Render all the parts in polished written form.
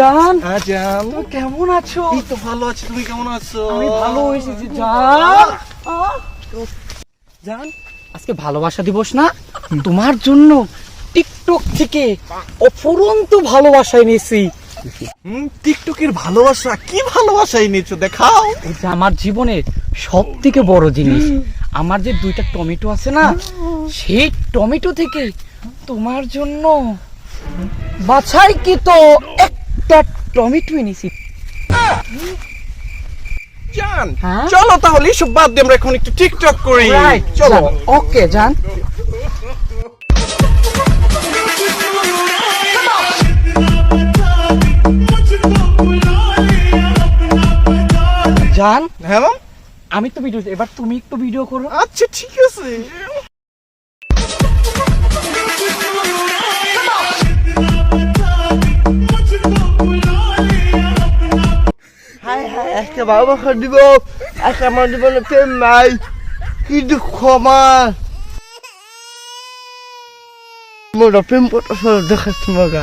জান, জান কেমন আছো? এই তো ভালো আছি, তুমি কেমন আছো? আমি ভালো হয়েছি জান। জান, আজকে ভালোবাসা দিবস না? তোমার জন্য টিকটক থেকে অফুরন্ত ভালোবাসা এনেছি। টিকটকের ভালোবাসা? কি ভালোবাসা এনেছো দেখাও। এটা আমার জীবনের সব থেকে বড় জিনিস। আমার যে 2টা টমেটো আছে না, সেই টমেটো থেকে তোমার জন্য বাছাই কি তো একটা টমেটো এনেছি। জান হ্যাঁ? চলো তাহলে সব বাদ দিয়ে আমরা এখন একটু টিকটক করি। চলো। ওকে জান। জান, হ্যাঁ ম্যাম। আমি তো ভিডিও, এবার তুমি একটু ভিডিও করো। আচ্ছা ঠিক আছে। হাই হাই, একটা ভালোবাসা দিব, একটা আমার জীবনে প্রেম নাই, কি দুঃখ আমার। মোরা প্রেম পটাছে দেখাচ্ছি মগা।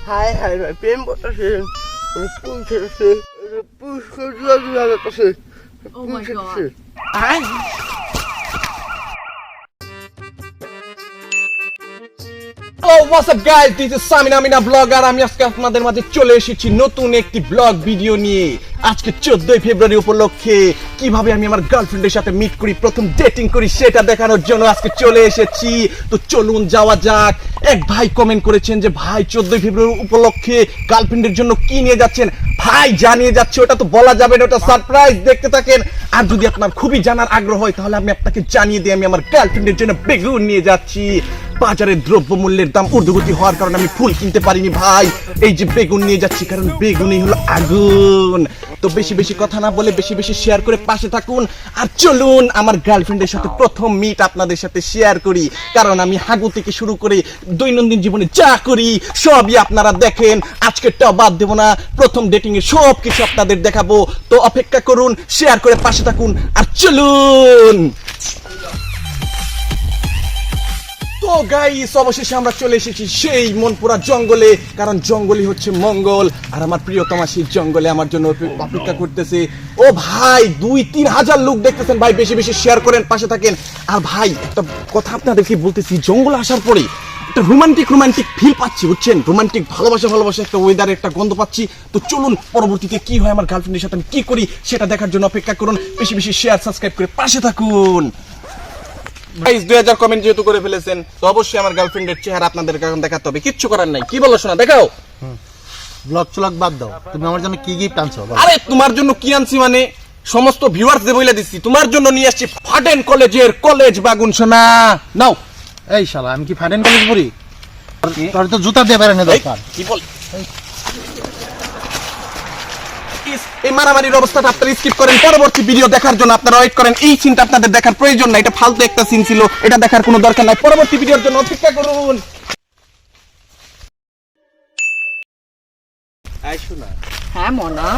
হাই হাই ভাই, প্রেম পটাছে স্কুল ছেড়েছে, পুষ্কর যাচ্ছে। Oh my God. Hello, what's up guys? This is Samina Mina Vlogger. আমি আজকে আপনাদের মাঝে চলে এসেছি নতুন একটি ব্লগ ভিডিও নিয়ে। আজকে 14 ফেব্রুয়ারি উপলক্ষে কিভাবে আমি আমার গার্লফ্রেন্ডের সাথে মিট করি, প্রথম ডেটিং করি সেটা দেখানোর জন্য আজকে চলে এসেছি। তো চলুন যাওয়া যাক। এক ভাই কমেন্ট করেছেন যে ভাই 14 ফেব্রুয়ারি উপলক্ষে গার্লফ্রেন্ডের জন্য কি নিয়ে যাচ্ছেন? ভাই জানিয়ে যাচ্ছে, ওটা তো বলা যাবে না, ওটা সারপ্রাইজ। দেখতে থাকেন। আর যদি আপনার খুবই জানার আগ্রহ হয় তাহলে আমি আপনাকে জানিয়ে দিই আমি আমার গার্লফ্রেন্ডের জন্য বেগুন নিয়ে যাচ্ছি। বাজারের দ্রব্যমূল্যের দাম ঊর্ধ্বগতি হওয়ার কারণে আমি ফুল কিনতে পারিনি ভাই, এই যে বেগুন নিয়ে যাচ্ছি, কারণ বেগুনই হলো আগুন। তো বেশি বেশি কথা না বলে বেশি বেশি শেয়ার করে পাশে থাকুন। আর চলুন আমার গার্লফ্রেন্ডের সাথে প্রথম মিট আপনাদের সাথে শেয়ার করি, কারণ আমি হাগু থেকে শুরু করে দৈনন্দিন জীবনে যা করি সবই আপনারা দেখেন। আজকেরটাও বাদ দেবো না, প্রথম ডেটিং এর সব কিছু আপনাদের দেখাবো। তো অপেক্ষা করুন, শেয়ার করে পাশে থাকুন, আর চলুন। তো গাইস, অবশেষে আমরা চলে এসেছি সেই মনপুরা জঙ্গলে, কারণ জঙ্গলই হচ্ছে মঙ্গল। আর আমার প্রিয়তমা সেই জঙ্গলে আমার জন্য অপেক্ষা করতেছে। ও ভাই, 2-3 হাজার লোক দেখতেছেন ভাই, বেশি বেশি শেয়ার করেন, পাশে থাকেন। আর ভাই একটা কথা আপনাদেরকে বলতেছি, জঙ্গলে আসার পরে একটা রোমান্টিক ফিল পাচ্ছি, বুঝছেন? রোমান্টিক ভালোবাসা একটা ওয়েদারের একটা গন্ধ পাচ্ছি। তো চলুন পরবর্তীতে কি হয় আমার গার্লফ্রেন্ডের সাথে আমি কি করি সেটা দেখার জন্য অপেক্ষা করুন। বেশি বেশি শেয়ার, সাবস্ক্রাইব করে পাশে থাকুন। গাইস 2000 কমেন্ট যেহেতু করে ফেলেছেন, তো অবশ্যই আমার গার্লফ্রেন্ডের চেহারা আপনাদের এখন দেখাতে হবে, কিচ্ছু করার নাই। কি বলো শোনা, দেখাও। ব্লগ চলক বাদ দাও, তুমি আমার জন্য কি গিফট আনছো? আরে তোমার জন্য কি আনছি মানে সমস্ত ভিউয়ার্সদের বলে দিচ্ছি, তোমার জন্য নিয়ে আসছি ফাডেন কলেজের কলেজ বাগুন সোনা। নাও। এই শালা, আমি কি ফাইনাল কলেজ পড়ি? তোর তো জুতা দিয়ে বেরানো দরকার। কি বল? এই মারামারির অবস্থাটা আপনারা স্কিপ করেন, পরবর্তী ভিডিও দেখার জন্য আপনারা ওয়েট করেন। এই সিনটা আপনাদের দেখার প্রয়োজন নাই, এটা ফালতু একটা সিন ছিল, এটা দেখার কোনো দরকার নাই। পরবর্তী ভিডিওর জন্য অপেক্ষা করুন। এই শোনা, হ্যাঁ মনা।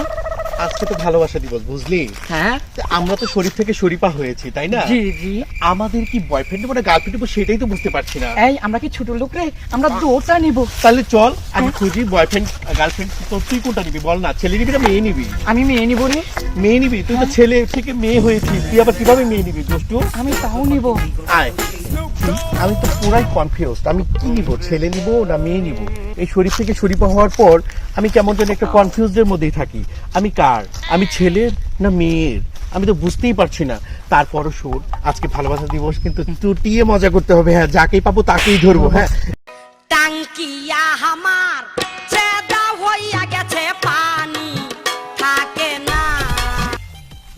আজকে তো ভালোবাসা দিবস, বুঝলি? হ্যাঁ আমরা তো শরীফ থেকে শরীফা হয়েছি, তাই না? জি জি। আমাদের কি বয়ফ্রেন্ড মানে গার্লফ্রেন্ড সেটাই তো বুঝতে পারছি না। এই আমরা কি ছোট লোক রে? আমরা দুটা নিব। তাহলে চল আমি খুঁজি বয়ফ্রেন্ড গার্লফ্রেন্ড। তো তুই কোনটা নিবি বল না? ছেলে নিবি না মেয়ে নিবি? আমি মেয়ে নিব রে। মেয়ে নিবি? তুই তো ছেলে থেকে মেয়ে হয়েছিস, তুই আবার কিভাবে মেয়ে নিবি দোস্তু? আমি তাও নিব। আয়, আমি তো পুরাই কনফিউজড, আমি কি নিব, ছেলে নিব না মেয়ে নিব? এই শরীফ থেকে শরীফা হওয়ার পর আমি কেমন যেন একটা কনফিউজডের মধ্যেই থাকি, আমি কার, আমি ছেলের না মেয়ের, আমি তো বুঝতেই পারছি না। তারপরও শোন, আজকে ভালোবাসা দিবস, কিন্তু চুটিয়ে মজা করতে হবে। হ্যাঁ, যাকেই পাবো তাকেই ধরবো। হ্যাঁ, টাঙ্কিয়া হামার চেদা হইয়া গেছে, পানি থাকে না।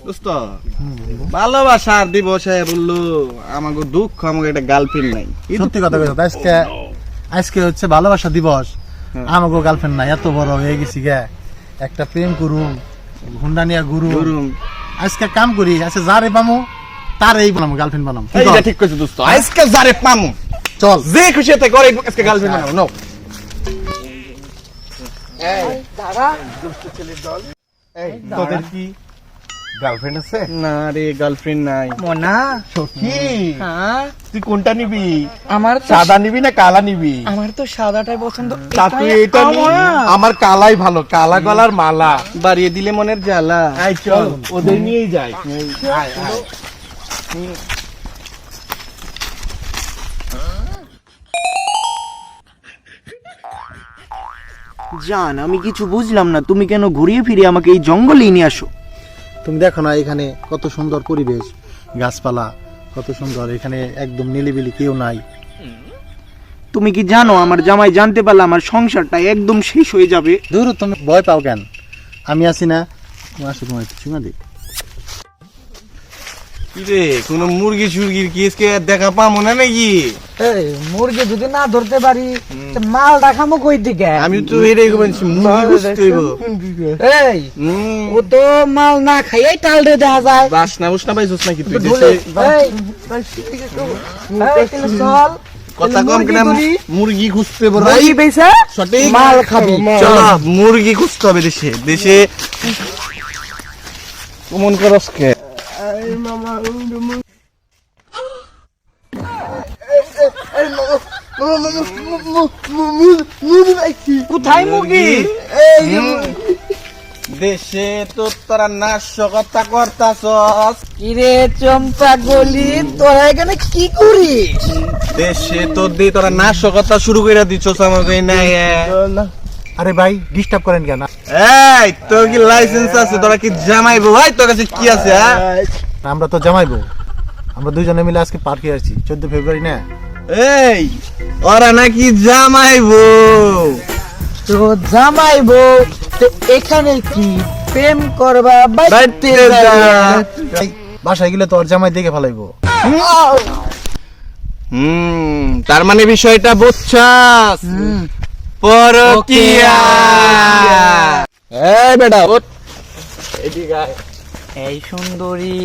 দোস্ত, ভালোবাসার দিবসে বললো আমাকে দুঃখ, আমাকে একটা গার্লফ্রেন্ড নাই। সত্যি কথা কইছো, আজকে হচ্ছে ভালোবাসা দিবস, আমাকে গার্লফ্রেন্ড নাই। এত বড় হয়ে গেছি গে, একটা প্রেম করুম, হুন্ডা নিয়া গুরু। আজকে কাম করি, আজকে যারে পামু তার এই বানাবো, গার্লফ্রেন্ড বানাবো। এইটা ঠিক কইছো দোস্ত, আজকে যারে পামু চল, যে খুশি হতে করে আজকে গার্লফ্রেন্ড বানাবো। নাও। দাদা তোদের কি গার্লফ্রেন্ড আছে? না রে, গার্লফ্রেন্ড নাই। মনা সখী, হ্যাঁ তুই কোনটা নিবি? আমার তো সাদা নিবি না কালা নিবি? আমার তো সাদাটাই পছন্দ। তা তুই এটা নি। আমার কালাই ভালো, কালা গলার মালা। বাড়িয়ে দিলে মনের জ্বালা। আয় চল, ওদের নিয়েই যাই। আয়, আয়। জান, আমি কিছু বুঝলাম না, তুমি কেন ঘুরিয়ে ফিরিয়ে আমাকে এই জঙ্গলে নিয়ে আসো? তুমি দেখো না এখানে কত সুন্দর পরিবেশ, গাছপালা কত সুন্দর, এখানে একদম নিলিবিলি কেউ নাই। তুমি কি জানো আমার জামাই জানতে পারলে আমার সংসারটা একদম শেষ হয়ে যাবে? দূর, তুমি ভয় পাও কেন? আমি আছি না, তুমি আসো, তোমার একটু চুমা দিই। কি রে, কোনো মুরগি সুরগির কেসকে দেখা পাবো না নাকি? এই মুরগি যদি না ধরতে পারি তো মাল রাখামো কই দিকে? আমি তো এটাই বলছি, মুরগি বুঝতে হইব। এই ও তো মাল না খাইয়াই টাল রে দেখা যায়। বাসনা বুসনা পাইছিস নাকি তুই ধুলে, দেশে? এই, এই, তাহলে চল কথা কম মুরগি কেন? ধরি। মুরগি খুঁজতে বড় মুরগি বেচে সঠিক মাল খাবি। চলো, মুরগি খুঁজতে হবে দেশে। দেশে মন করস কে? কোথায় মুরগি? দেশে তো তোরা নাশকতা করতাছস। কিরে চম্পা গলি, তোরা এখানে কি করিস? দেশে তো দি তোরা নাশকতা শুরু করে দিছস আমাকে নাই। আরে ভাই, ডিস্টার্ব করেন কেন? এই তোর কি লাইসেন্স আছে? তোরা কি জামাইবো ভাই? তোর কাছে কি আছে? হ্যাঁ, আমরা তো জামাইবো, আমরা দুইজনে মিলে আজকে পার্কে আসছি, 14 ফেব্রুয়ারি না? এই ওরা নাকি জামাইবো। তো জামাইবো তো এখানে কি প্রেম করবা বাইতে যা? ভাই, বাসায় গেলে তো ওর জামাই দেখে ফেলাইবো। তার মানে বিষয়টা বুঝছস? পরকিয়া। এই বেটা ওঠ, এদিকে আয়। এই সুন্দরী,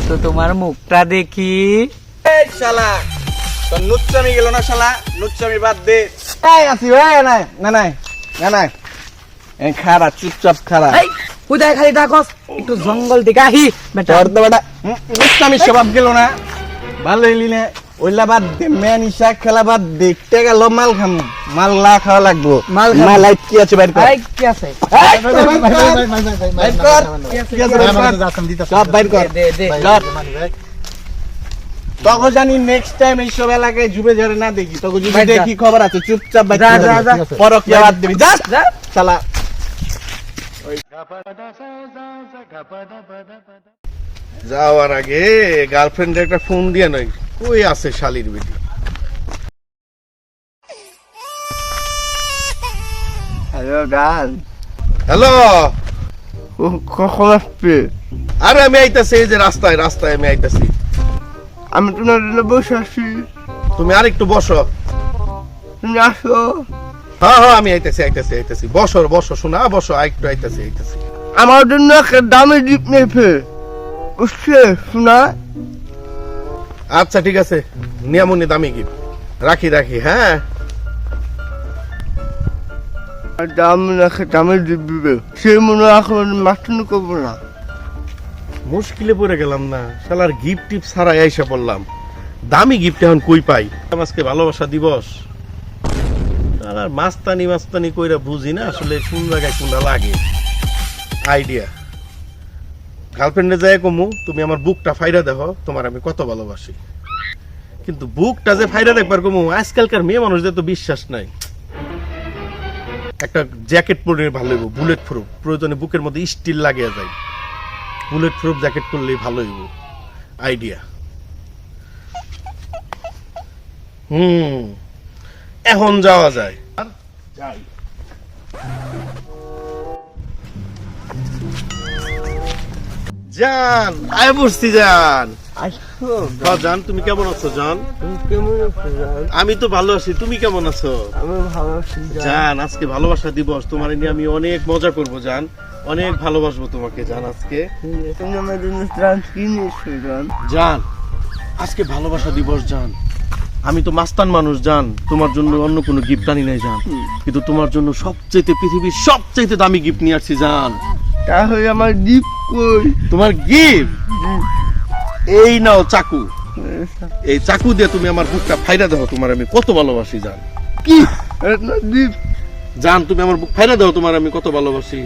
তো তোমার মুখটা দেখি। এই শালা, তোর নুচ্চামি গেল না শালা? নুচ্চামি বাদ দে। এই আসি ভাই, না না না না না, এই খারা, চুপচাপ খারা। এই কোথায় খালি ডাকস? একটু জঙ্গল থেকে আহি বেটা। তোর তো বেটা নুচ্চামি স্বভাব গেল না? ভালো হইলি না? ওইলা বাদ দে, মেন ইসা খেলা বাদ দে। টেকা লো, মাল খাম, মাল লা খাওয়া লাগবো। মাল খাবো। লাইট কি আছে বাইর কর। এই কি আছে? বাইর কর, কি আছে বাইর কর। সব বাইর কর। দে দে। যা। তখন জানি নেক্সট টাইম এইসব এলাকায় জুবে ঝরে না দেখি। তখন যদি বাইর যা। দেখি খবর আছে, চুপচাপ বাইর যা, করে যা, যাবি। যা। পরকিয়া বাদ দিবি। যা যা। শালা। যাওয়ার আগে গার্লফ্রেন্ডের একটা ফোন দিয়ে নয়, কই আছে শালির বেটি? হ্যালো গাল, হ্যালো, কখন আসবে? আরে আমি আইতাছি, এই যে রাস্তায় রাস্তায় আমি আইতাছি। আমি তোমার জন্য বসে আছি, তুমি আর একটু বসো। তুমি আসো। হ্যাঁ হ্যাঁ, আমি আইতাছি আইতাছি আইতাছি। বসো বসো, শোনা, বসো, একটু আইতাছি আইতাছি। আমার জন্য একটা দামি জিপ নেবে, বুঝছে শোনা? আচ্ছা ঠিক আছে, নিয়ামনি দামি গিফট রাখি রাখি। হ্যাঁ, দাম রাখে, দামে জিপ দিবে, সে মনে এখন মাস্টার করবো না। মুশকিলে পড়ে গেলাম না, শালার গিফট টিপ ছাড়াই আইসা পড়লাম। দামি গিফট এখন কই পাই? আজকে ভালোবাসা দিবস, আর মাস্তানি মাস্তানি কইরা বুঝি না আসলে কোন জায়গায় কোনটা লাগে। আইডিয়া, গার্লফ্রেন্ডে যায় কমু, তুমি আমার বুকটা ফাইরা দেখো, তোমার আমি কত ভালোবাসি। কিন্তু বুকটা যে ফাইরা দেখবার কমু, আজকালকার মেয়ে মানুষদের তো বিশ্বাস নাই। একটা জ্যাকেট পরে ভালো হইব, বুলেট প্রুফ, প্রয়োজনে বুকের মধ্যে স্টিল লাগিয়ে যায়। বুলেট প্রুফ জ্যাকেট পরলেই ভালো হইব। আইডিয়া। এখন যাওয়া যায়। যাই। জান, আয় বসছি জান। আসো। জান, তুমি কেমন আছো জান? তুমি কেমন আছো জান? আমি তো ভালো আছি, তুমি কেমন আছো? আমি ভালো আছি জান। জান, আজকে ভালোবাসা দিবস, তোমার নিয়ে আমি অনেক মজা করব জান, অনেক ভালোবাসবো তোমাকে জান। আজকে তুমি আমার জন্য ট্রান্স কিনেছো জান? জান, আজকে ভালোবাসা দিবস জান। আমি তো মাস্তান মানুষ জান, তোমার জন্য অন্য কোনো গিফট আনি নাই জান, কিন্তু তোমার জন্য সবচেয়ে পৃথিবীর সবচেয়ে দামি গিফট নিয়ে আসছি জান। তাহলে আমার ডিপ কই? তোমার গিফট এই নাও চাকু। এই চাকু দিয়ে তুমি আমার বুকটা ফাইরা দাও, তোমার আমি কত ভালোবাসি জান। কি জান, তুমি আমার বুক ফাইরা দাও, তোমার আমি কত ভালোবাসি।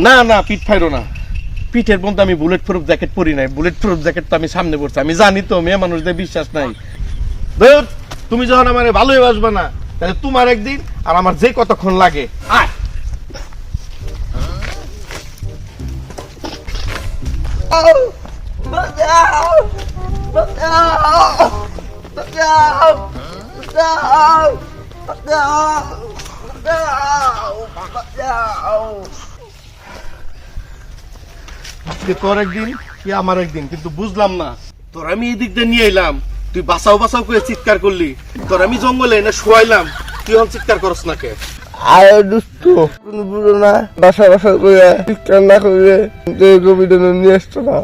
না না, পিঠ ফাইরো না। পিঠের মধ্যে আমি বুলেট প্রুফ জ্যাকেট পরি নাই। বুলেট প্রুফ জ্যাকেট তো আমি সামনে পড়ছি। আমি জানি তো মেয়ে মানুষদের বিশ্বাস নাই। ধুর, তুমি যখন আমার ভালোই বাসবা না, তাহলে তোমার একদিন আর আমার যে কতক্ষণ লাগে। আয় তোর একদিন কি আমার একদিন, কিন্তু বুঝলাম না। তোর আমি এই দিক দিয়ে নিয়ে এলাম, তুই বাঁচাও বাঁচাও করে চিৎকার করলি। তোর আমি জঙ্গলে না শোয়াইলাম, তুই এখন চিৎকার করস না কে? আরে দুষ্ট, কোনো বুড়ো না বাসা বাসা করে চিৎকার না করে কবিতা নিয়ে আসতো না।